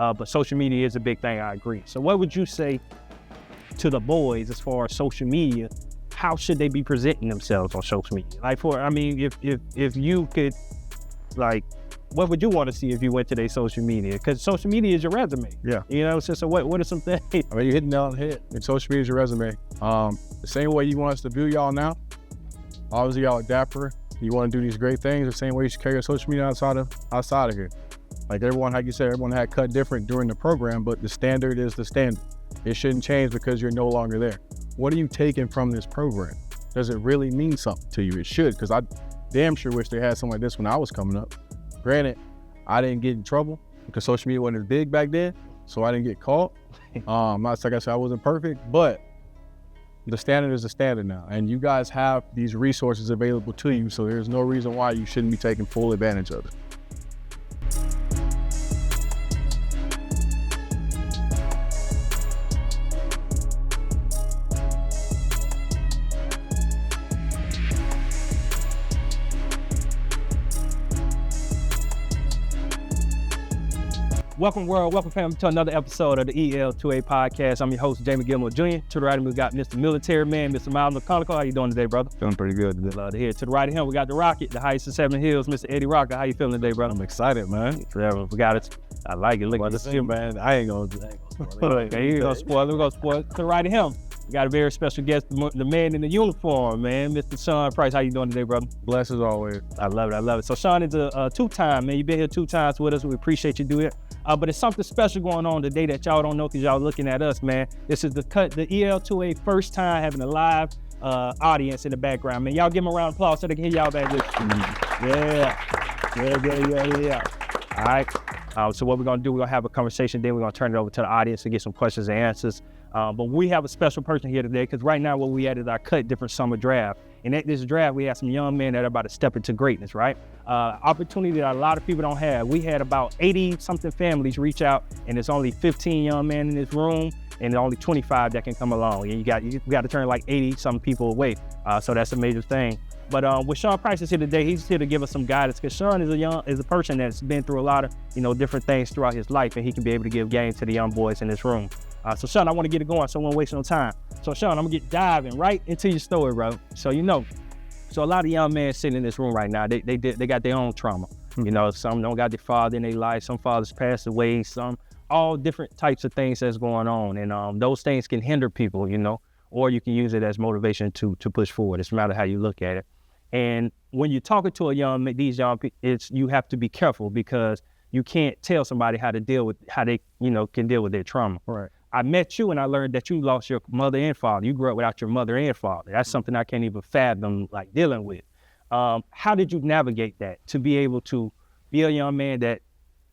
but social media is a big thing, I agree. So what would you say to the boys as far as social media? How should they be presenting themselves on social media? Like if you could, like, what would you want to see if you went to their social media? Because social media is your resume. Yeah. You know, so what are some things? I mean, you're hitting the nail on the head. And social media is your resume. The same way you want us to view y'all now, obviously y'all are dapper. You want to do these great things the same way you should carry your social media outside of here. Like everyone, like you said, everyone had cut different during the program, but the standard is the standard. It shouldn't change because you're no longer there. What are you taking from this program? Does it really mean something to you? It should, because I damn sure wish they had something like this when I was coming up. Granted, I didn't get in trouble because social media wasn't as big back then, so I didn't get caught. Not like I said, I wasn't perfect, but the standard is the standard now, and you guys have these resources available to you, so there's no reason why you shouldn't be taking full advantage of it. Welcome world, welcome family to another episode of the EL2A Podcast. I'm your host, Jamie Gilmore Jr. To the right of me, we got Mr. Military Man, Mr. Miles McConaughey. How you doing today, brother? Feeling pretty good today. Love to hear. To the right of him, we got the Rocket, the highest of 7 hills, Mr. Eddie Rocker. How you feeling today, brother? I'm excited, man. Forever. We got it. I like it. Look at this, man. I ain't gonna spoil it. Okay, we're gonna spoil it. To the right of him, we got a very special guest, the man in the uniform, man, Mr. Sean Price. How you doing today, brother? Blessed as always. I love it. So Sean is a two-time, man. You've been here 2 times with us. We appreciate you doing it. But it's something special going on today that y'all don't know because y'all looking at us, man. This is the EL2A first time having a live audience in the background, man. Y'all give them a round of applause so they can hear y'all back there. Yeah. All right. So what we're going to do, we're going to have a conversation, then we're going to turn it over to the audience to get some questions and answers. But we have a special person here today because right now what we at is our cut different summer draft. And at this draft, we have some young men that are about to step into greatness, right? Opportunity that a lot of people don't have. We had about 80-something families reach out, and there's only 15 young men in this room, and only 25 that can come along. And you got to turn like 80-something people away. So that's a major thing. But with Sean Price is here today, he's here to give us some guidance because Sean is a person that's been through a lot of different things throughout his life, and he can be able to give game to the young boys in this room. So Sean, I want to get it going, so I won't waste no time. So Sean, I'm gonna get diving right into your story, bro. So a lot of young men sitting in this room right now, they got their own trauma. Some don't got their father in their life, some fathers passed away, some all different types of things that's going on, and those things can hinder people, or you can use it as motivation to push forward. It's no matter how you look at it. And when you're talking to these young people, you have to be careful because you can't tell somebody how they can deal with their trauma. Right. I met you and I learned that you lost your mother and father. You grew up without your mother and father. That's something I can't even fathom dealing with. How did you navigate that to be able to be a young man that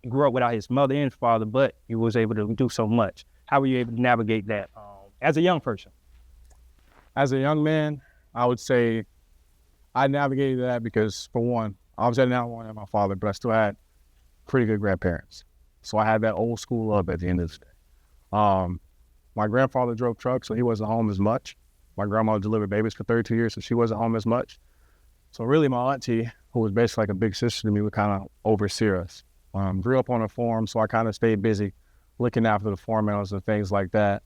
grew up without his mother and father, but you was able to do so much? How were you able to navigate that as a young person? As a young man, I would say I navigated that because, for one, obviously I didn't want to have my father, but I still had pretty good grandparents. So I had that old school love at the end of the day. My grandfather drove trucks, so he wasn't home as much. My grandma delivered babies for 32 years, so she wasn't home as much. So really my auntie, who was basically like a big sister to me, would kind of oversee us. Grew up on a farm, so I kind of stayed busy looking after the farm animals and things like that.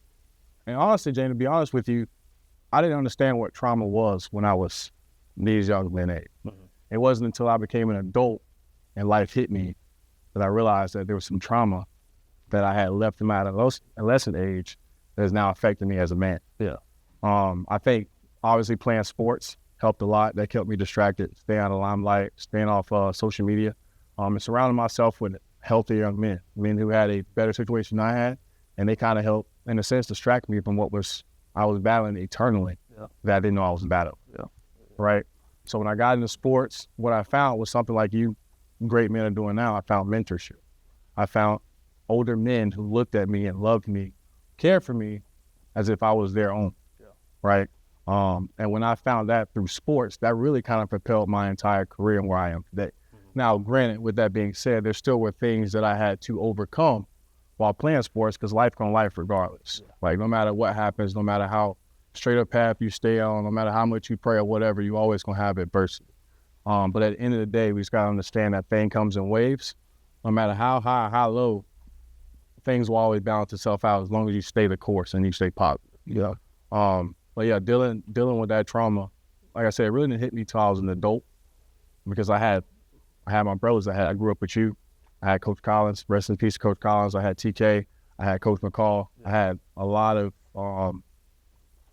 And honestly, Jane, to be honest with you, I didn't understand what trauma was when I was these young men age. Mm-hmm. It wasn't until I became an adult and life hit me that I realized that there was some trauma that I had left in my adolescent age that is now affecting me as a man. Yeah. I think obviously playing sports helped a lot. That kept me distracted, staying out of the limelight, staying off social media, and surrounding myself with healthy young men who had a better situation than I had, and they kind of helped, in a sense, distract me from what I was battling eternally that I didn't know I was battling. Yeah. Right? So when I got into sports, what I found was something like you great men are doing now. I found mentorship. I found older men who looked at me and loved me, cared for me as if I was their own, right? And when I found that through sports, that really kind of propelled my entire career and where I am today. Mm-hmm. Now, granted, with that being said, there still were things that I had to overcome while playing sports because life gonna life regardless. Yeah. Like no matter what happens, no matter how straight up path you stay on, no matter how much you pray or whatever, you always gonna have adversity. But at the end of the day, we just gotta understand that thing comes in waves. No matter how high, how low, things will always balance itself out as long as you stay the course and you stay positive. Yeah. But yeah, dealing with that trauma, like I said, it really didn't hit me till I was an adult, because I had my brothers. I grew up with you. I had Coach Collins, rest in peace, Coach Collins. I had TK. I had Coach McCall. I had a lot of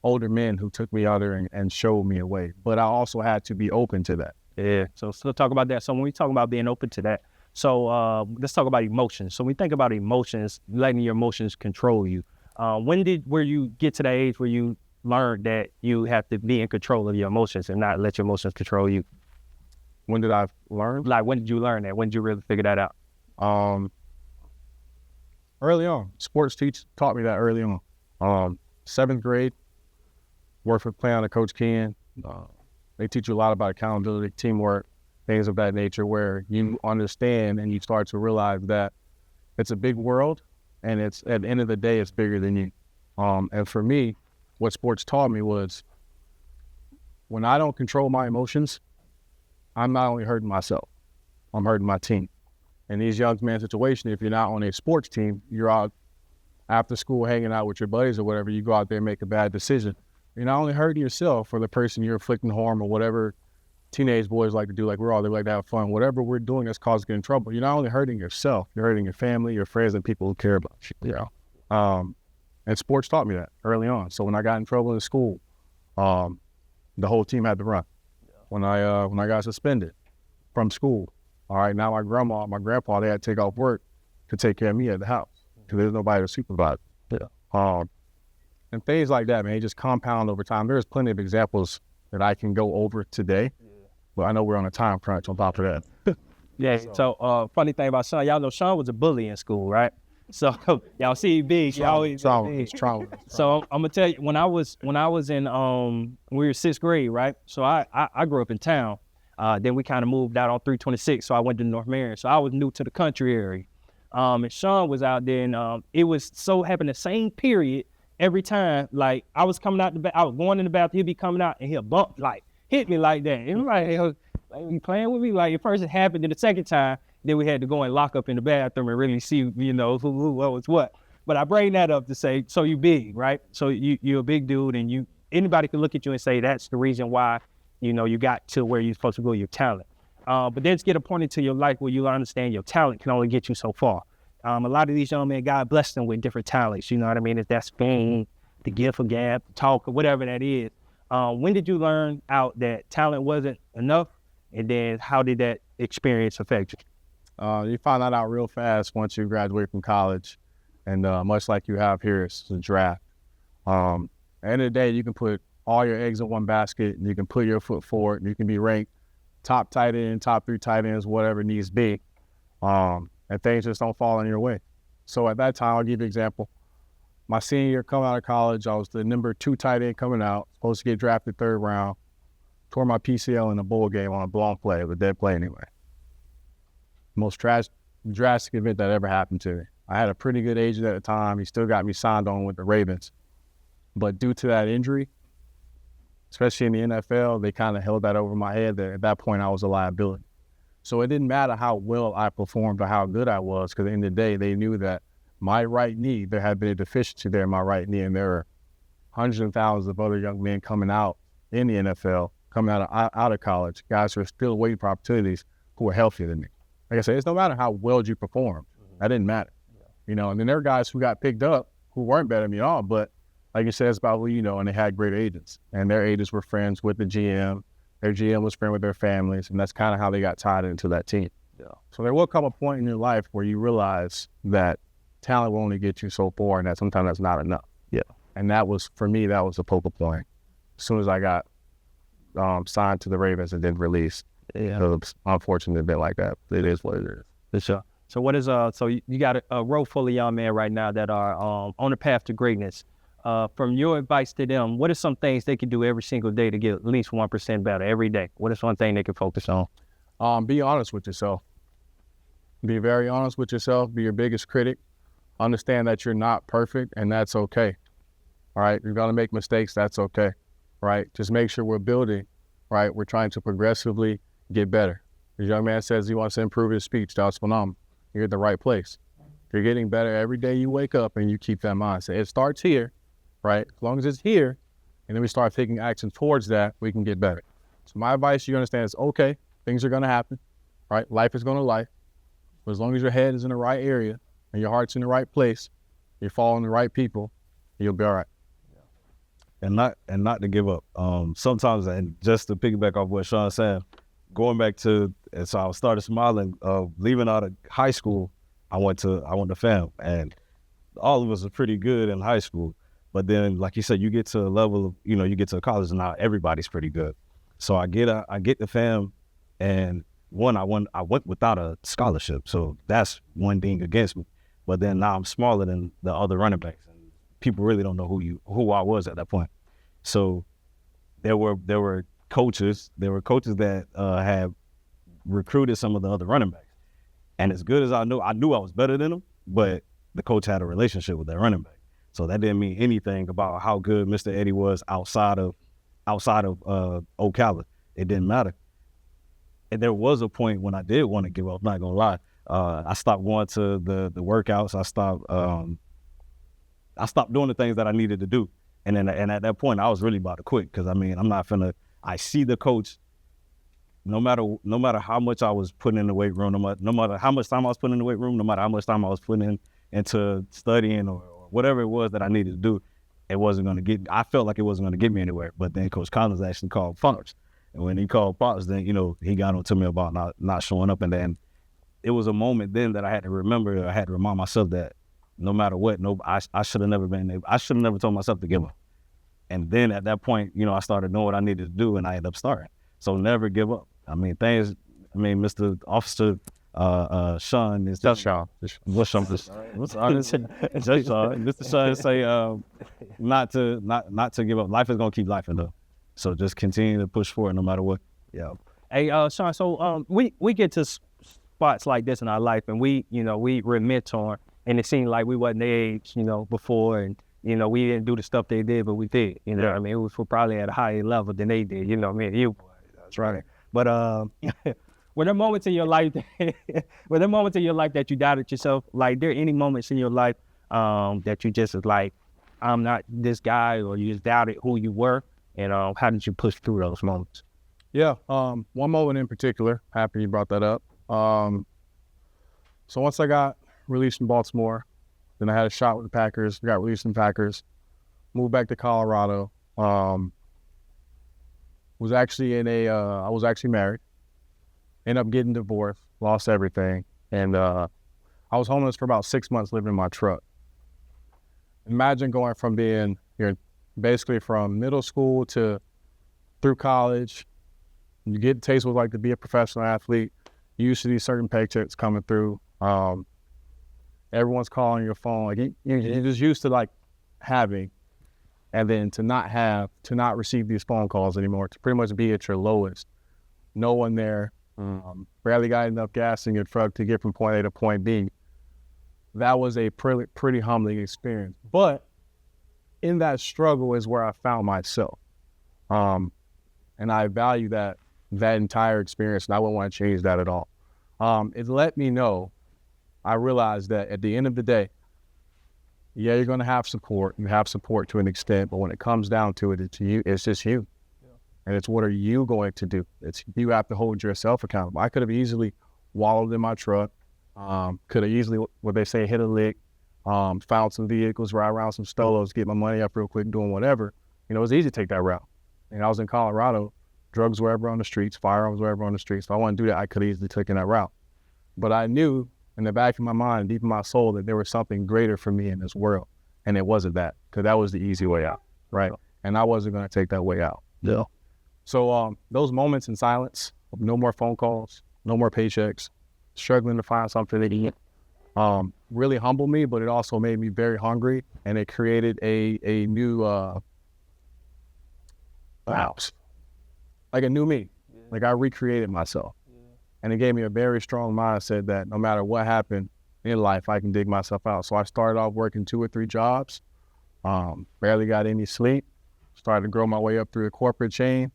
older men who took me out there and showed me a way. But I also had to be open to that. Yeah. So let's talk about that. So when we talk about being open to that, so let's talk about emotions. So when we think about emotions, letting your emotions control you. Where you get to that age where you learn that you have to be in control of your emotions and not let your emotions control you? When did I learn? Like, when did you learn that? When did you really figure that out? Early on. Sports taught me that early on. 7th grade, worked for playing under Coach Ken. They teach you a lot about accountability, teamwork, things of that nature, where you understand and you start to realize that it's a big world, and it's, at the end of the day, it's bigger than you. And for me, what sports taught me was, when I don't control my emotions, I'm not only hurting myself, I'm hurting my team. In these young man situations, if you're not on a sports team, you're out after school hanging out with your buddies or whatever, you go out there and make a bad decision. You're not only hurting yourself or the person you're inflicting harm, or whatever teenage boys like to do, like they like to have fun, whatever we're doing that's causing you in trouble. You're not only hurting yourself, you're hurting your family, your friends, and people who care about you. And sports taught me that early on. So when I got in trouble in school, the whole team had to run. When I got suspended from school, all right, now my grandma, my grandpa, they had to take off work to take care of me at the house because there's nobody to supervise. And things like that, man, they just compound over time. There's plenty of examples that I can go over today, but I know we're on a time crunch on top of that. So funny thing about Sean, y'all know Sean was a bully in school, right? So y'all see big, he always trauma. So I'm gonna tell you, when I was in we were 6th grade, right? So I grew up in town. Then we kind of moved out on 326, so I went to North Marion. So I was new to the country area. And Sean was out there, and it was so happened the same period every time. Like, I was coming out I was going in the bathroom, he'd be coming out, and he'll hit me like that. And I'm like, hey, you playing with me? Like, at first it happened, then the second time, then we had to go and lock up in the bathroom and really see, who what was what. But I bring that up to say, so you big, right? So you're a big dude, and anybody can look at you and say that's the reason why, you got to where you're supposed to go, your talent. But then get a point into your life where you understand your talent can only get you so far. A lot of these young men, God bless them with different talents, you know what I mean? If that's speaking, the gift of gab, talk, or whatever that is. When did you learn out that talent wasn't enough? And then how did that experience affect you? You find that out real fast once you graduate from college. And much like you have here, it's a draft. At the end of the day, you can put all your eggs in one basket, and you can put your foot forward, and you can be ranked top tight end, top 3 tight ends, whatever it needs to be. And things just don't fall in your way. So at that time, I'll give you an example. My senior year coming out of college, I was the number 2 tight end coming out, supposed to get drafted 3rd round, tore my PCL in a bowl game on a blown play, a dead play anyway. Most drastic event that ever happened to me. I had a pretty good agent at the time. He still got me signed on with the Ravens. But due to that injury, especially in the NFL, they kind of held that over my head that at that point I was a liability. So it didn't matter how well I performed or how good I was, because at the end of the day, they knew that my right knee, there had been a deficiency there in my right knee, and there are hundreds and thousands of other young men coming out in the NFL, coming out of college, guys who are still waiting for opportunities who are healthier than me. Like I said, it's no matter how well you perform. That didn't matter. And then there are guys who got picked up who weren't better than me at all, but like you said, it's about who you know, and they had great agents. And their agents were friends with the GM. Their GM was friends with their families, and that's kind of how they got tied into that team. So there will come a point in your life where you realize that talent will only get you so far, and that sometimes that's not enough. And that was, for me, that was the focal point. As soon as I got signed to the Ravens and then released, it was unfortunate a bit like that. It is what it is. For sure. So what is so you got a row full of young men right now that are on the path to greatness. From your advice to them, what are some things they can do every single day to get at least 1% better every day? What is one thing they can focus on? Be honest with yourself. Be very honest with yourself. Be your biggest critic. Understand that you're not perfect, and that's okay. All right? You're going to make mistakes. That's okay. Right? Just make sure we're building, right? We're trying to progressively get better. The young man says he wants to improve his speech. That's phenomenal. You're at the right place. You're getting better every day you wake up and you keep that mindset. It starts here, right? As long as it's here, and then we start taking action towards that, we can get better. So my advice, you understand, is okay, things are going to happen, right? Life is going to life. But as long as your head is in the right area and your heart's in the right place, you're following the right people, you'll be all right. And not to give up. Sometimes, and just to piggyback off what Sean said, going back to, and so I started smiling, leaving out of high school, I went to FAM, and all of us are pretty good in high school. But then, like you said, you get to a level of, you get to college, and now everybody's pretty good. So I get to FAM, and I went without a scholarship, so that's one thing against me. But then now I'm smaller than the other running backs, and people really don't know who I was at that point. So there were coaches that had recruited some of the other running backs, and as good as I knew I was better than them, but the coach had a relationship with that running back, so that didn't mean anything about how good Mr. Eddie was outside of Ocala. It didn't matter. And there was a point when I did want to give up. Not gonna lie, I stopped going to the workouts. I stopped doing the things that I needed to do. And at that point, I was really about to quit, because I see the coach, no matter how much I was putting in the weight room, no matter how much time I was putting in the weight room, no matter how much time I was putting into studying or whatever it was that I needed to do, I felt like it wasn't going to get me anywhere. But then Coach Collins actually called Pops. And when he called Pops, then, he got on to me about not showing up. And then it was a moment then that I had to remind myself that no matter what, I should have never told myself to give up. And then at that point, I started knowing what I needed to do, and I ended up starting. So never give up. Mr. Officer Sean is Just Sean. What's Sean? Just Sean. Mr. Sean say not to give up. Life is gonna keep lifing though. So just continue to push forward no matter what. Yeah. Hey, Sean. So we get to spots like this in our life, and we're mentoring, and it seemed like we wasn't their age, before, and we didn't do the stuff they did, but we did. It was probably at a higher level than they did. Me and you. That's right. But were there moments in your life that you doubted yourself? Like, there any moments in your life that you just was like, I'm not this guy, or you just doubted who you were? And how did you push through those moments? Yeah, one moment in particular, happy you brought that up. So once I got released from Baltimore, then I had a shot with the Packers, got released from Packers, moved back to Colorado. Was actually I was actually married, ended up getting divorced, lost everything. And I was homeless for about 6 months, living in my truck. Imagine going from being, basically from middle school to through college. You get a taste what it's like to be a professional athlete. You used to these certain paychecks coming through. Everyone's calling your phone. Like you're just used to like having, and then to not receive these phone calls anymore, to pretty much be at your lowest. No one there. Barely got enough gas in your truck to get from point A to point B. That was a pretty humbling experience. But in that struggle is where I found myself. And I value that entire experience, and I wouldn't want to change that at all. It let me know, I realized that at the end of the day, yeah, you're going to have support. You have support to an extent, but when it comes down to it, it's just you. Yeah. And it's what are you going to do? You have to hold yourself accountable. I could have easily wallowed in my truck, could have easily, what they say, hit a lick, found some vehicles, ride around some stolos, get my money up real quick, doing whatever. It was easy to take that route. And I was in Colorado, drugs were ever on the streets, firearms were ever on the streets. If I wanted to do that, I could have easily taken that route. But I knew in the back of my mind, deep in my soul, that there was something greater for me in this world. And it wasn't that, because that was the easy way out, right? And I wasn't going to take that way out. Yeah. So those moments in silence, no more phone calls, no more paychecks, struggling to find something to eat, really humbled me, but it also made me very hungry, and it created a new house, like a new me. Yeah. Like I recreated myself. Yeah. And it gave me a very strong mindset that no matter what happened in life, I can dig myself out. So I started off working 2 or 3 jobs, barely got any sleep, started to grow my way up through the corporate chain.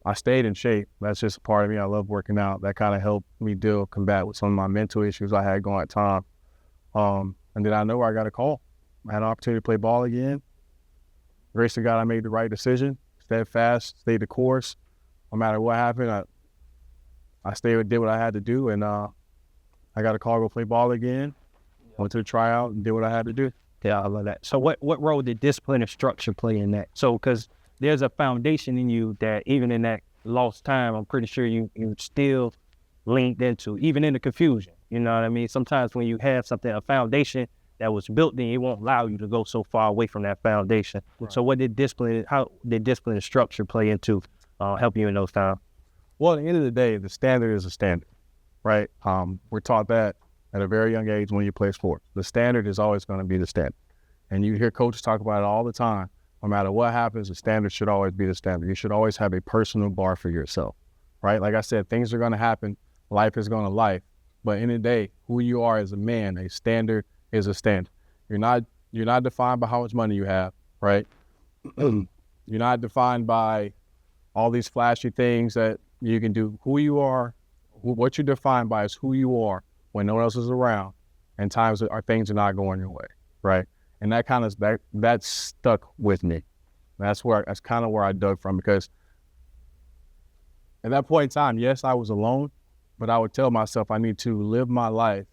I stayed in shape. That's just a part of me. I love working out. That kind of helped me combat with some of my mental issues I had going at time. And then I know I got a call. I had an opportunity to play ball again. Grace to God, I made the right decision. Steadfast, stayed the course. No matter what happened, I stayed and did what I had to do. And I got a call to go play ball again. Went to the tryout and did what I had to do. Yeah, I love that. So what role did discipline and structure play in that? So because there's a foundation in you that even in that lost time, I'm pretty sure you still leaned into, even in the confusion. You know what I mean? Sometimes when you have something, a foundation that was built, then it won't allow you to go so far away from that foundation. Right. So how did discipline and structure play into helping you in those times? Well, at the end of the day, the standard is a standard, right? We're taught that at a very young age when you play sports. The standard is always going to be the standard. And you hear coaches talk about it all the time. No matter what happens, the standard should always be the standard. You should always have a personal bar for yourself, right? Like I said, things are going to happen. Life is going to life. But in the day, who you are as a man, a standard is a standard. You're not defined by how much money you have, right? You're not defined by all these flashy things that you can do. Who you are, what you're defined by is who you are when no one else is around and things are not going your way, right? And that stuck with me. That's kind of where I dug from, because at that point in time, yes, I was alone, but I would tell myself I need to live my life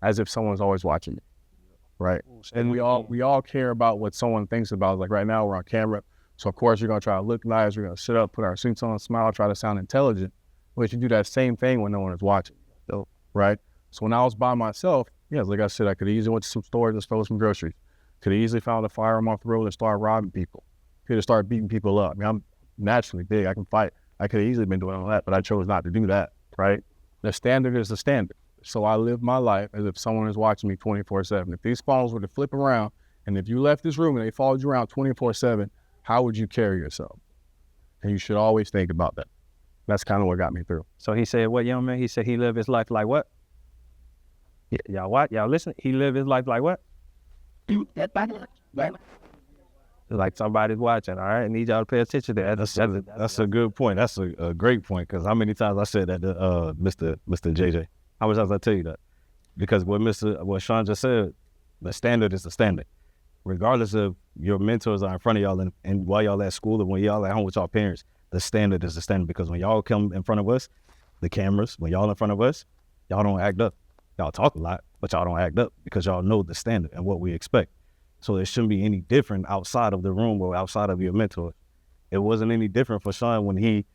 as if someone's always watching me, right? And we all care about what someone thinks about us. Like right now, we're on camera, so of course you're gonna try to look nice. We're gonna sit up, put our suits on, smile, try to sound intelligent. But you do that same thing when no one is watching, right? So when I was by myself, yes, like I said, I could easily went to some stores and stole some groceries. Could have easily found a firearm off the road and started robbing people. Could have started beating people up. I mean, I'm naturally big. I can fight. I could have easily been doing all that, but I chose not to do that, right? The standard is the standard. So I live my life as if someone is watching me 24/7. If these phones were to flip around, and if you left this room and they followed you around 24/7, how would you carry yourself? And you should always think about that. That's kind of what got me through. So he said, what, young man? He said he lived his life like what? Y'all what? Y'all listen? He lived his life like what? Like somebody's watching, all right? I need y'all to pay attention to that. That's a good point. That's a great point, because how many times I said that to Mr. JJ? How many times I tell you that? Because what Sean just said, the standard is the standard. Regardless of your mentors are in front of y'all and while y'all at school or when y'all at home with y'all parents, the standard is the standard. Because when y'all come in front of us, the cameras, when y'all in front of us, y'all don't act up. Y'all talk a lot, but y'all don't act up because y'all know the standard and what we expect. So it shouldn't be any different outside of the room or outside of your mentor. It wasn't any different for Sean when he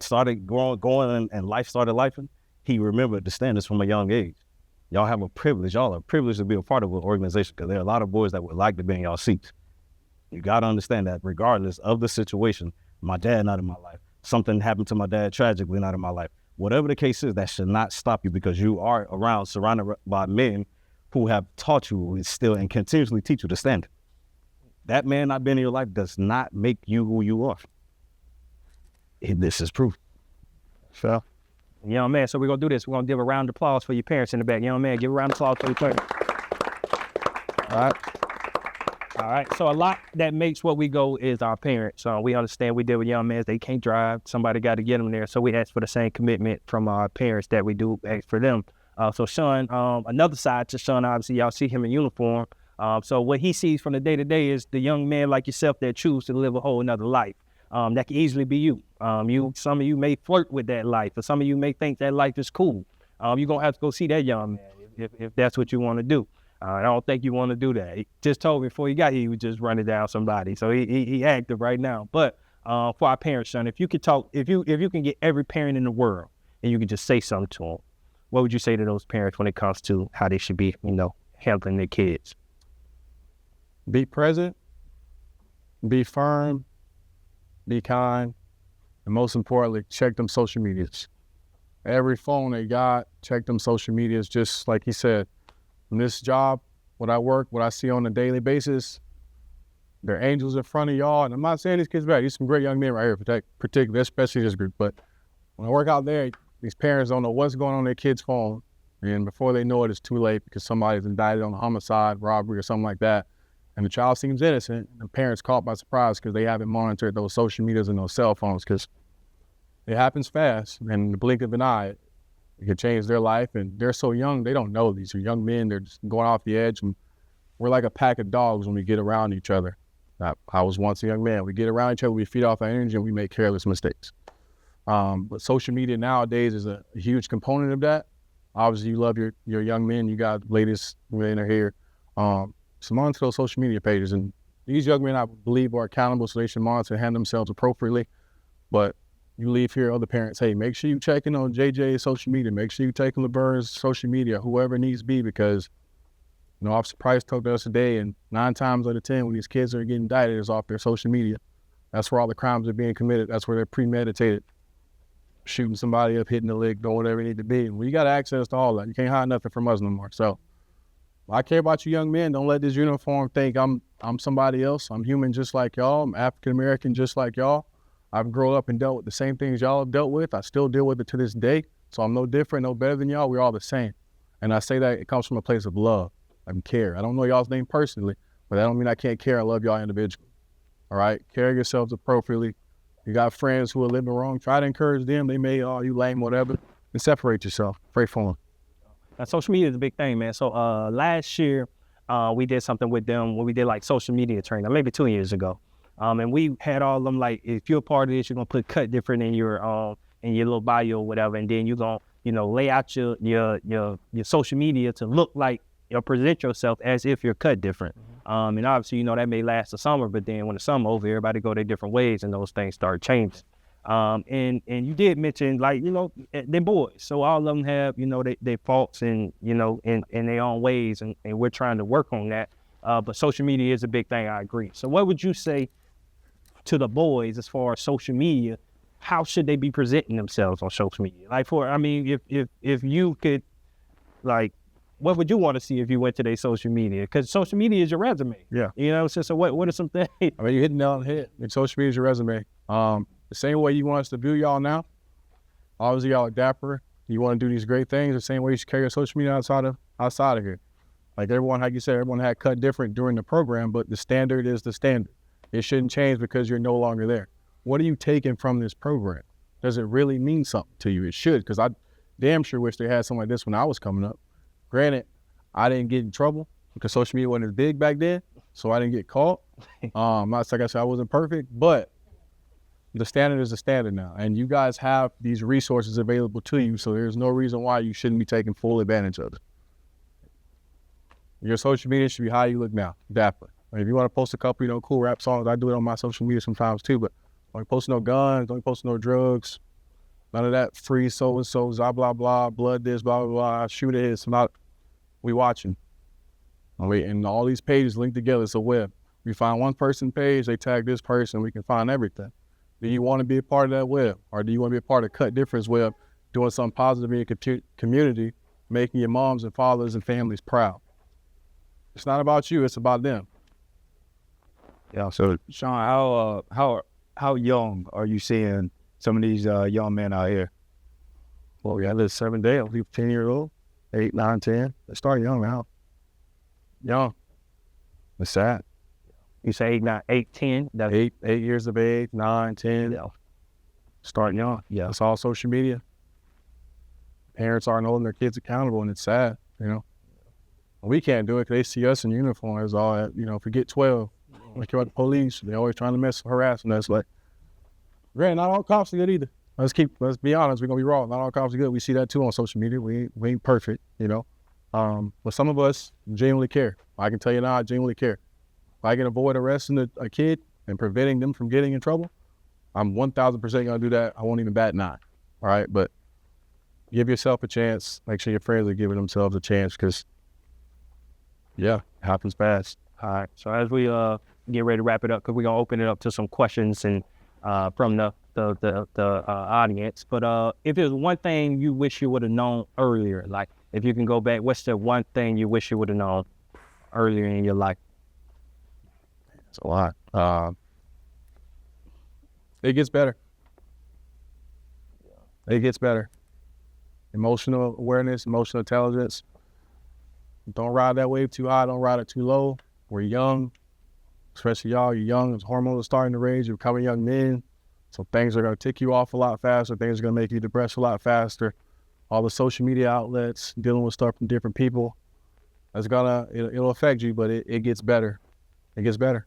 started going and life started lifing. He remembered the standards from a young age. Y'all have a privilege. Y'all are privileged to be a part of an organization, because there are a lot of boys that would like to be in y'all seats. You got to understand that regardless of the situation, my dad not in my life. Something happened to my dad tragically not in my life. Whatever the case is, that should not stop you, because you are surrounded by men who have taught you and continuously teach you the standard. That man not being in your life does not make you who you are. This is proof. Sure. Young man, so we're going to do this. We're going to give a round of applause for your parents in the back. Young man, give a round of applause for your parents. All right. So a lot that makes what we go is our parents. We understand we deal with young men. They can't drive. Somebody got to get them there. So we ask for the same commitment from our parents that we do ask for them. So Sean, another side to Sean, obviously, y'all see him in uniform. So what he sees from the day-to-day is the young man like yourself that choose to live a whole another life. That can easily be you. Some of you may flirt with that life, or some of you may think that life is cool. You're going to have to go see that young man if that's what you want to do. I don't think you want to do that. He just told me before he got here, he was just running down somebody. So he active right now. But for our parents, Sean, if you could talk, if you can get every parent in the world and you could just say something to them, what would you say to those parents when it comes to how they should be, handling their kids? Be present, be firm, be kind, and most importantly, check them social medias. Every phone they got, check them social medias. Just like he said, in this job, what I see on a daily basis, they're angels in front of y'all. And I'm not saying these kids bad. These some great young men right here, particularly, especially this group. But when I work out there, these parents don't know what's going on their kid's phone. And before they know it, it's too late because somebody's indicted on a homicide, robbery, or something like that. And the child seems innocent. And the parents caught by surprise because they haven't monitored those social medias and those cell phones, because it happens fast. And in the blink of an eye, It can change their life, and they're so young, they don't know. These are young men. They're just going off the edge. And we're like a pack of dogs when we get around each other. I was once a young man. We get around each other, we feed off our energy, and we make careless mistakes. But social media nowadays is a huge component of that. Obviously, you love your young men. You got latest men are here. So monitor those social media pages. And these young men, I believe, are accountable, so they should monitor and handle themselves appropriately. But you leave here, other parents, hey, make sure you checking on JJ's social media. Make sure you taking LeBurn's social media, whoever it needs to be, because Officer Price talked to us today, and 9 times out of 10, when these kids are getting indicted, it's off their social media. That's where all the crimes are being committed. That's where they're premeditated. Shooting somebody up, hitting the leg, doing whatever it need to be. Well, you got access to all that. You can't hide nothing from us no more. So I care about you young men. Don't let this uniform think I'm somebody else. I'm human just like y'all. I'm African-American just like y'all. I've grown up and dealt with the same things y'all have dealt with. I still deal with it to this day. So I'm no different, no better than y'all. We're all the same. And I say that it comes from a place of love and care. I don't know y'all's name personally, but that don't mean I can't care. I love y'all individually. All right? Carry yourselves appropriately. You got friends who are living wrong. Try to encourage them. They may, you lame, whatever. And separate yourself. Pray for them. Now, social media is a big thing, man. So last year, we did something with them when we did like social media training, maybe 2 years ago. And we had all of them like, if you're a part of this, you're gonna put cut different in your little bio or whatever, and then you're gonna, lay out your social media to look like present yourself as if you're cut different. And obviously, that may last the summer, but then when the summer over, everybody go their different ways, and those things start changing. And you did mention like, they're boys, so all of them have, their faults and, in their own ways, and we're trying to work on that. But social media is a big thing, I agree. So what would you say to the boys as far as social media? How should they be presenting themselves on social media? Like if you could, like, what would you want to see if you went to their social media? Because social media is your resume. Yeah. So what are some things? I mean, you're hitting the nail on the head. And social media is your resume. The same way you want us to view y'all now, obviously y'all are dapper. You want to do these great things. The same way you should carry your social media outside of here. Like everyone, like you said, everyone had cut different during the program, but the standard is the standard. It shouldn't change because you're no longer there. What are you taking from this program? Does it really mean something to you? It should, because I damn sure wish they had something like this when I was coming up. Granted, I didn't get in trouble because social media wasn't as big back then, so I didn't get caught. Not like I said, I wasn't perfect, but the standard is the standard now, and you guys have these resources available to you, so there's no reason why you shouldn't be taking full advantage of it. Your social media should be how you look now, dapper. I mean, if you want to post a couple, cool rap songs, I do it on my social media sometimes too, but don't post no guns, don't post no drugs, none of that free so-and-so, blah, blah, blood this, blah, blah, blah, shoot it is. We watching. And all these pages linked together, it's a web. We find one person page, they tag this person, we can find everything. Do you want to be a part of that web? Or do you want to be a part of Cut Difference web, doing something positive in your community, making your moms and fathers and families proud? It's not about you, it's about them. Yeah, so Sean, how young are you seeing some of these young men out here? Well, we got this 7 day, I believe 10-year-old, 8, 9, 10. They start young now. Young. It's sad. You say 8, 9, 8, 10? That's 8 years of age, 9, 10. Yeah. Starting young. Yeah. It's all social media. Parents aren't holding their kids accountable, and it's sad, We can't do it because they see us in uniform as all that, if we get 12, like you're at the police, they're always trying to harass us. Like, granted, not all cops are good either. Let's be honest, we're going to be raw. Not all cops are good. We see that too on social media. We ain't perfect, But some of us genuinely care. I can tell you now, I genuinely care. If I can avoid arresting a kid and preventing them from getting in trouble, I'm 1,000% going to do that. I won't even bat an eye. All right? But give yourself a chance. Make sure your friends are giving themselves a chance because, it happens fast. All right. So as we get ready to wrap it up, because we're going to open it up to some questions and from the audience. But if there's one thing you wish you would have known earlier, like if you can go back, what's the one thing you wish you would have known earlier in your life? It's a lot. It gets better. It gets better. Emotional awareness, emotional intelligence. Don't ride that wave too high. Don't ride it too low. We're young, especially y'all. You're young. As hormones are starting to rage, you're becoming young men. So things are going to tick you off a lot faster. Things are going to make you depressed a lot faster. all the social media outlets, dealing with stuff from different people. It'll affect you, but it gets better. It gets better.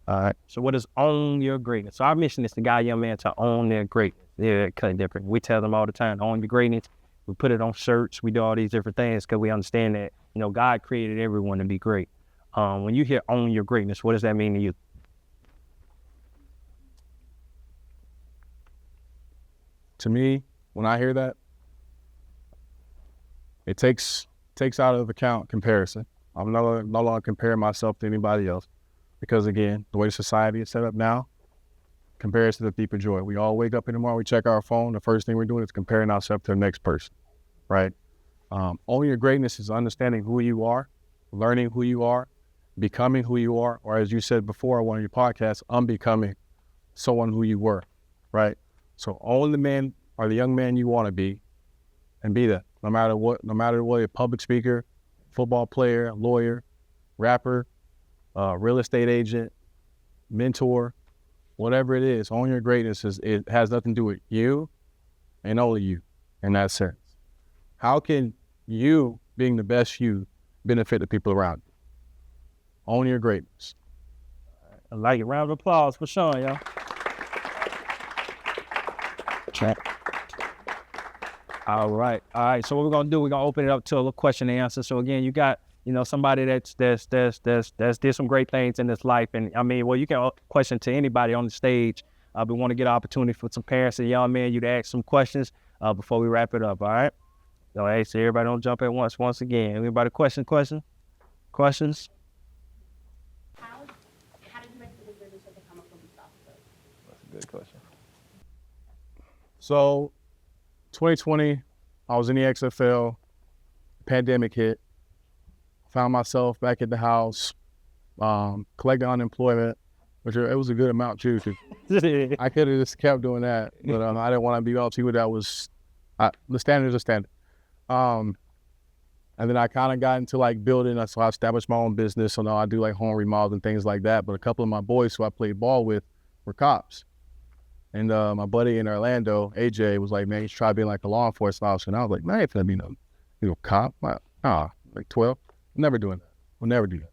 All right. So what is own your greatness? So our mission is to guide young men to own their greatness. Yeah, kind of different. We tell them all the time, own your greatness. We put it on shirts. We do all these different things because we understand that, God created everyone to be great. When you hear own your greatness, what does that mean to you? To me, when I hear that, it takes out of account comparison. I'm no longer comparing myself to anybody else because, again, the way society is set up now, comparison to the thief of joy. We all wake up in the morning, we check our phone. The first thing we're doing is comparing ourselves to the next person, right? Owning your greatness is understanding who you are, learning who you are, becoming who you are, or as you said before on one of your podcasts, unbecoming someone who you were, right? So own the man or the young man you want to be and be that. No matter what, a public speaker, football player, lawyer, rapper, real estate agent, mentor, whatever it is, own your greatness it has nothing to do with you and only you in that sense. How can you, being the best you, benefit the people around you? Own your greatness. I like it. Round of applause for Sean, y'all. All right. So what we're gonna do? We're gonna open it up to a little question and answer. So again, you got somebody that's did some great things in this life, and you can question to anybody on the stage. We want to get an opportunity for some parents and young men you to ask some questions before we wrap it up. All right. So hey, so everybody don't jump at once. Once again, anybody questions? Questions? How did you make the decision to become a police officer? That's a good question. So 2020, I was in the XFL, pandemic hit, found myself back at the house, collecting unemployment, which it was a good amount too. I could have just kept doing that, but I didn't want to be all too that was, the standard is a standard. And then I kind of got into like building, so I established my own business. So now I do like home remodels and things like that. But a couple of my boys who I played ball with were cops. And my buddy in Orlando, AJ, was like, man, you should try being like a law enforcement officer. And I was like, man, I ain't finna be no cop. Like 12. Never doing that. We'll never do that.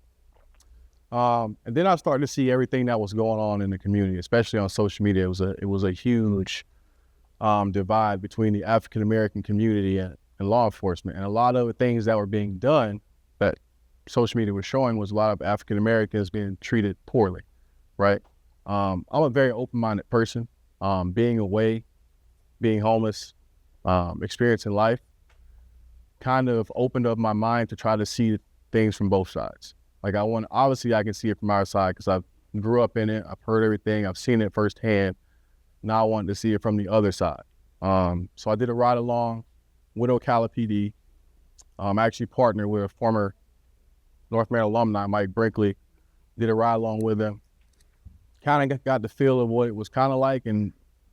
And then I started to see everything that was going on in the community, especially on social media. It was a huge divide between the African American community and law enforcement. And a lot of the things that were being done that social media was showing was a lot of African Americans being treated poorly, right? I'm a very open-minded person. Being away, being homeless, experiencing life, kind of opened up my mind to try to see things from both sides. Like obviously I can see it from our side because I grew up in it, I've heard everything, I've seen it firsthand. Now I wanted to see it from the other side. So I did a ride along with Ocala PD. I actually partnered with a former North Maryland alumni, Mike Brinkley, did a ride along with him. Kind of got the feel of what it was kind of like, and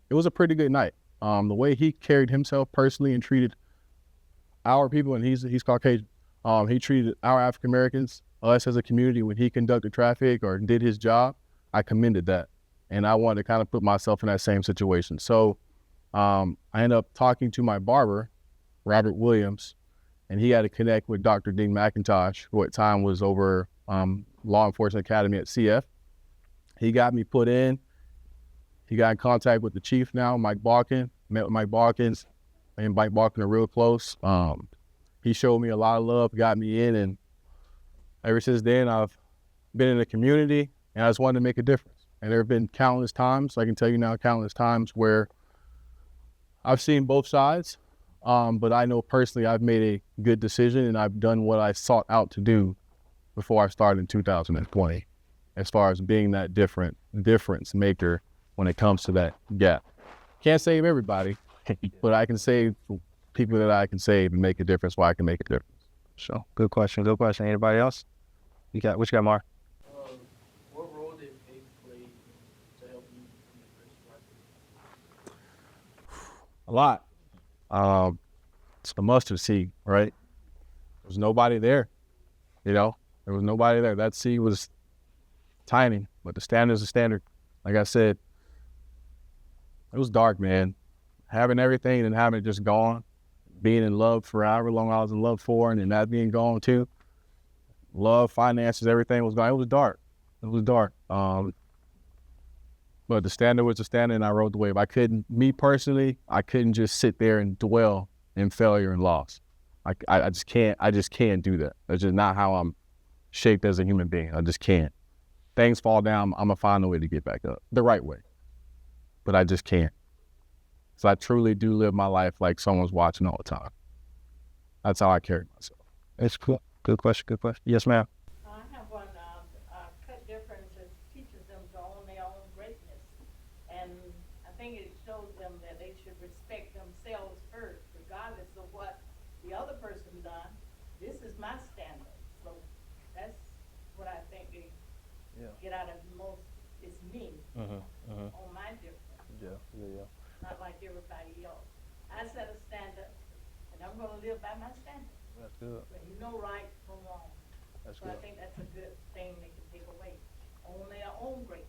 it was a pretty good night. The way he carried himself personally and treated our people, and he's Caucasian, he treated our African Americans, us as a community, when he conducted traffic or did his job, I commended that. And I wanted to kind of put myself in that same situation. So I ended up talking to my barber, Robert Williams, and he had to connect with Dr. Dean McIntosh, who at the time was over Law Enforcement Academy at CF. He got me put in. He got in contact with the chief now, Mike Balkin. Met with Mike Balkins. Me and Mike Balkin are real close. He showed me a lot of love, got me in, and ever since then, I've been in the community, and I just wanted to make a difference. And there have been countless times, I can tell you now, countless times where I've seen both sides, but I know personally I've made a good decision, and I've done what I sought out to do before I started in 2020. As far as being that difference maker when it comes to that gap. Can't save everybody, but I can save people that I can save and make a difference where I can make a difference. So good question. Anybody else? What you got, Mark? What role did faith play to help you in your Christian life? A lot. It's the mustard seed, right? There was nobody there, There was nobody there. That seed was tiny, but the standard is the standard. Like I said, it was dark, man. Having everything and having it just gone being in love for however long I was in love for, and then that being gone too. Love, finances, everything was gone. It was dark. It was dark. But the standard was the standard, and I rode the wave. Me personally, I couldn't just sit there and dwell in failure and loss. I just can't do that. That's just not how I'm shaped as a human being. I just can't. Things fall down, I'm gonna find a way to get back up, the right way. But I just can't. So I truly do live my life like someone's watching all the time. That's how I carry myself. That's cool. Good question. Yes, ma'am. I have one. Cut differences teaches them to own their own greatness, and I think it shows them that they should respect themselves first, regardless of what the other person done. This is my standard, so that's what I think they get out of the most. It's me on my difference. Yeah. Not like everybody else. I set a standard, and I'm going to live by my standard. That's good. But you know right from wrong. That's So good. I think that's a good thing they can take away. Own their own greatness.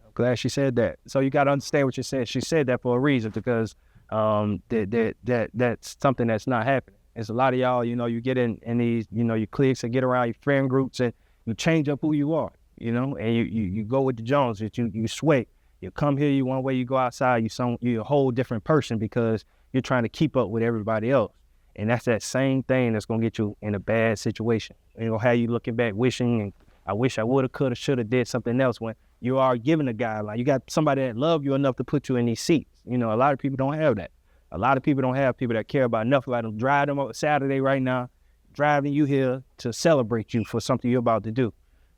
I'm glad she said that. So you got to understand what she said. She said that for a reason, because that's something that's not happening. There's a lot of y'all, you get in these, your cliques and get around your friend groups, and you change up who you are, and you go with the Joneses. You sweat. You come here, you one way, you go outside, you're a whole different person because you're trying to keep up with everybody else. And that's that same thing that's going to get you in a bad situation. It's going to have you looking back, wishing, and I wish I would have, could have, should have did something else, when you are given a guideline. You got somebody that love you enough to put you in these seats. A lot of people don't have that. A lot of people don't have people that care about enough, like them drive them up Saturday right now, driving you here to celebrate you for something you're about to do.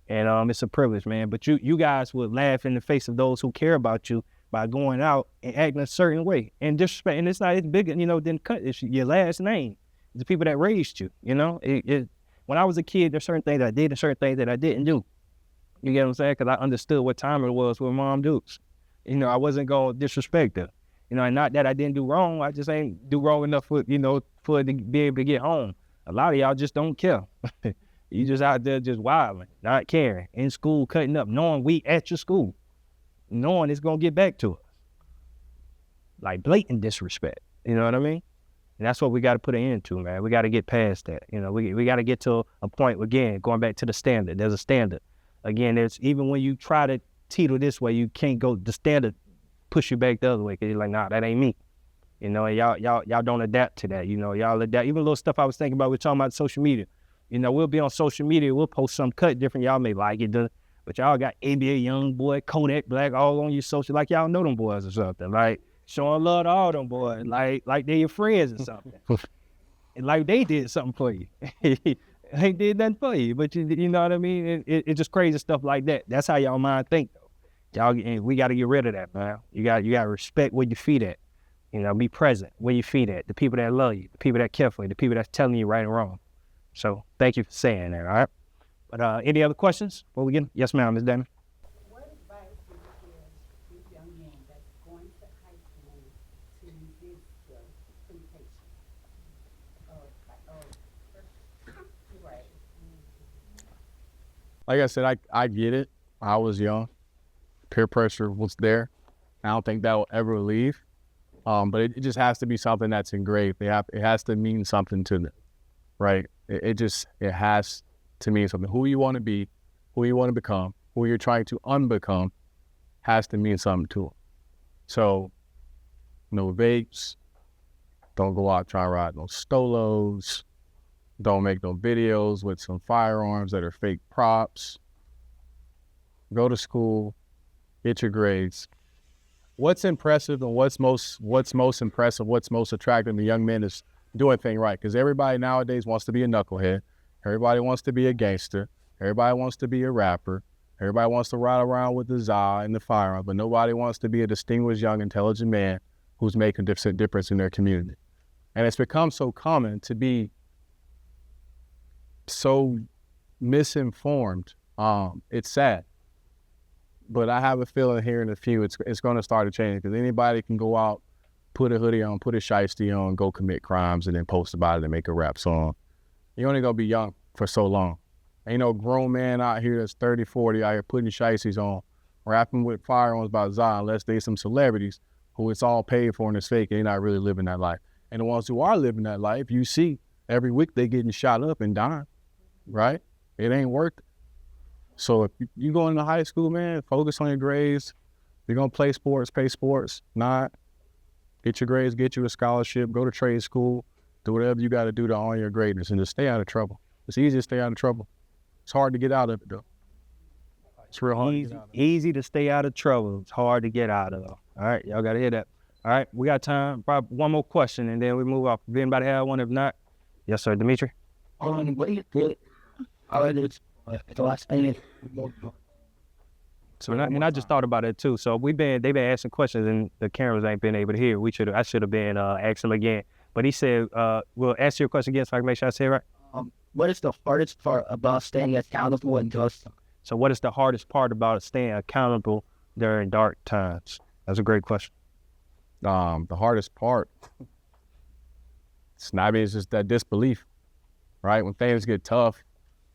And it's a privilege, man. But you guys would laugh in the face of those who care about you by going out and acting a certain way and disrespect. And it's not as big, than cut. It's your last name. It's the people that raised you. When I was a kid, there's certain things that I did and certain things that I didn't do. You get what I'm saying? Because I understood what time it was with Mom Dukes. I wasn't going to disrespect her. And not that I didn't do wrong. I just ain't do wrong enough for it to be able to get home. A lot of y'all just don't care. You just out there just wilding, not caring, in school, cutting up, knowing we at your school, knowing it's going to get back to us. Like blatant disrespect, you know what I mean? And that's what we got to put an end to, man. We got to get past that. We got to get to a point, again, going back to the standard. There's a standard. Again, even when you try to teeter this way, you can't go, the standard push you back the other way because you're like, nah, that ain't me. And y'all don't adapt to that. Y'all adapt. Even little stuff I was thinking about, we're talking about social media. We'll be on social media, we'll post some cut different. Y'all may like it, but y'all got ABA Young Boy, Kodak Black all on your social, like y'all know them boys or something. Like showing love to all them boys, like they're your friends or something. And like they did something for you. They did nothing for you, but you know what I mean? It's just crazy stuff like that. That's how y'all mind think, though. We got to get rid of that, man. You got to respect where your feet at. Be present where your feet at. The people that love you, the people that care for you, the people that's telling you right and wrong. So thank you for saying that, all right? But any other questions before we get? Yes, ma'am, Ms. Damon. What advice would you give these young men that's going to high school to resist the temptation of right? Like I said, I get it. I was young. Peer pressure was there. I don't think that will ever leave. But it just has to be something that's engraved. It has to mean something to them, right? It has to mean something. Who you want to be, who you want to become, who you're trying to unbecome, has to mean something to them. So, no vapes. Don't go out trying to ride no stolos. Don't make no videos with some firearms that are fake props. Go to school, get your grades. What's impressive and what's most impressive, what's most attractive to young men is doing things right. Because everybody nowadays wants to be a knucklehead. Everybody wants to be a gangster. Everybody wants to be a rapper. Everybody wants to ride around with the za and the firearm, but nobody wants to be a distinguished, young, intelligent man who's making a difference in their community. And it's become so common to be so misinformed. It's sad. But I have a feeling here in a few, it's going to start to change, because anybody can go out, put a hoodie on, put a shiesty on, go commit crimes, and then post about it and make a rap song. You're only going to be young for so long. Ain't no grown man out here that's 30, 40 out here putting shiesties on, rapping with firearms about Zion, unless they some celebrities who it's all paid for and it's fake and they're not really living that life. And the ones who are living that life, you see every week they getting shot up and dying, right? It ain't worth it. So if you go into high school, man, focus on your grades. If you're going to play sports, pay sports. Not, get your grades, get you a scholarship, go to trade school, do whatever you got to do to earn your greatness, and just stay out of trouble. It's easy to stay out of trouble. It's hard to get out of it, though. It's real hard to get out of it. Easy to stay out of trouble. It's hard to get out of. All right, y'all got to hear that. All right, we got time. Probably one more question, and then we move off. If anybody have one, if not, yes, sir, Dimitri. What do you think? The last thing. So I just thought about it too. So they've been asking questions, and the cameras ain't been able to hear. I should have been asking him again. But he said, "We'll ask your question again, so I can make sure I say it right." What is the hardest part about staying accountable and just? So what is the hardest part about staying accountable during dark times? That's a great question. The hardest part, it's just that disbelief, right? When things get tough,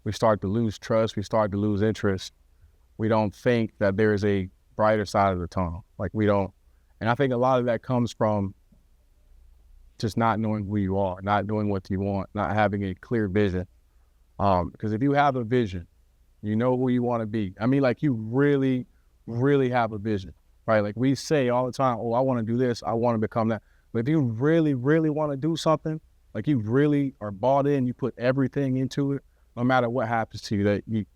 we start to lose trust, we start to lose interest. We don't think that there is a brighter side of the tunnel. Like we don't, and I think a lot of that comes from just not knowing who you are, not knowing what you want, not having a clear vision. Because if you have a vision, you know who you want to be. I mean, like you really, really have a vision, right? Like we say all the time, oh, I want to do this, I want to become that. But if you really, really want to do something, like you really are bought in, you put everything into it, no matter what happens to you, that you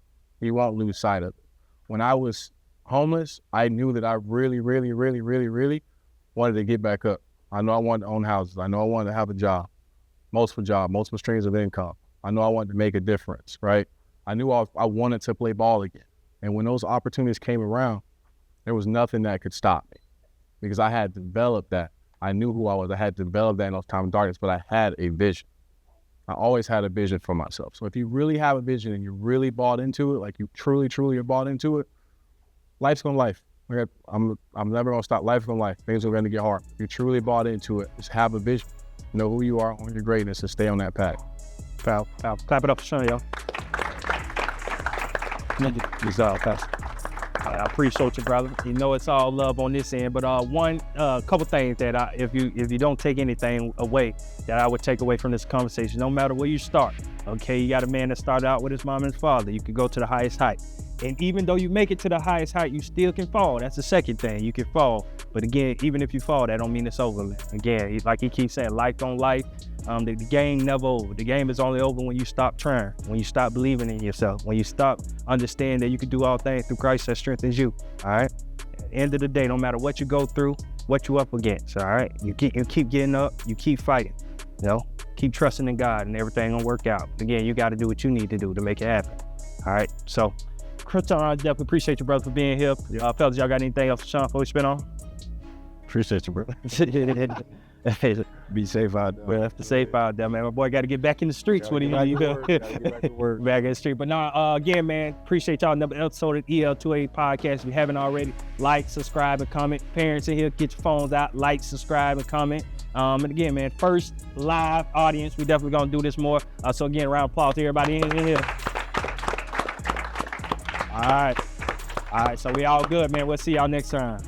won't lose sight of it. When I was homeless, I knew that I really, really, really, really, really wanted to get back up. I know I wanted to own houses. I know I wanted to have a job, multiple streams of income. I know I wanted to make a difference, right? I knew I wanted to play ball again. And when those opportunities came around, there was nothing that could stop me because I had developed that. I knew who I was. I had developed that in those times of darkness, but I had a vision. I always had a vision for myself. So if you really have a vision and you're really bought into it, like you truly, truly are bought into it, life's gonna life. I'm never gonna stop. Life's gonna life. Things are gonna get hard. If you're truly bought into it, just have a vision. Know who you are, own your greatness, and stay on that path. Foul. Clap it up for Sean, y'all. I appreciate you, brother. You know it's all love on this end, but couple things that if you don't take anything away, that I would take away from this conversation, no matter where you start. Okay, you got a man that started out with his mom and his father. You could go to the highest height. And even though you make it to the highest height, you still can fall. That's the second thing. You can fall. But again, even if you fall, that don't mean it's over, man. Again, like he keeps saying, life on life. The game never over. The game is only over when you stop trying, when you stop believing in yourself, when you stop understanding that you can do all things through Christ that strengthens you. All right. At the end of the day, no matter what you go through, what you up against. All right. You keep getting up. You keep fighting. You know, keep trusting in God, and everything gonna work out. Again, you got to do what you need to do to make it happen. All right. So, Christian, I definitely appreciate you, brother, for being here. Fellas, y'all got anything else for Sean before we spin on? Appreciate you, bro. Be safe out there. Well, safe out there, man. My boy got to get back in the streets. What do you know? Back in the street. But no, again, man, appreciate y'all. Another episode of EL2A Podcast. If you haven't already, like, subscribe, and comment. Parents in here, get your phones out, like, subscribe, and comment. And again, man, first live audience. We definitely gonna do this more. So again, round of applause to everybody in here. All right. So we all good, man. We'll see y'all next time.